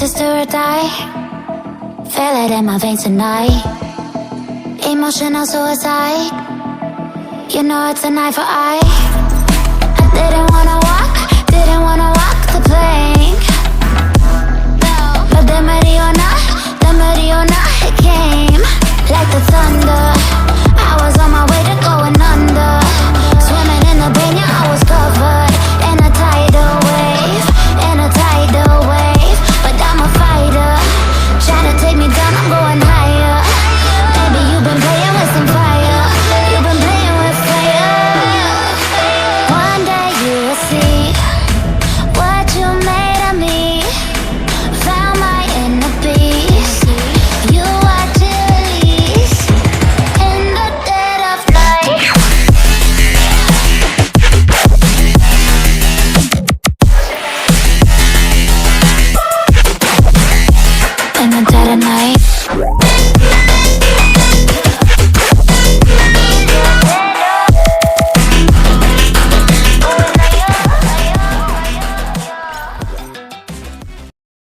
is do or die. Feel it in my veins tonight. Emotional suicide. You know it's an eye for eye. I didn't wanna walk the plank. But the Mariona, it came like the thunder. I was on my way to going under. Swimming in the pain, yeah, I was covered in a tidal wave, but I'm a fighter. Trying to take me down, I'm going higher. Maybe you've been playing with some fire. You've been playing with fire. One day you will see what you made of me. Found my inner peace. You are chillies in the dead of night. In the dead of night.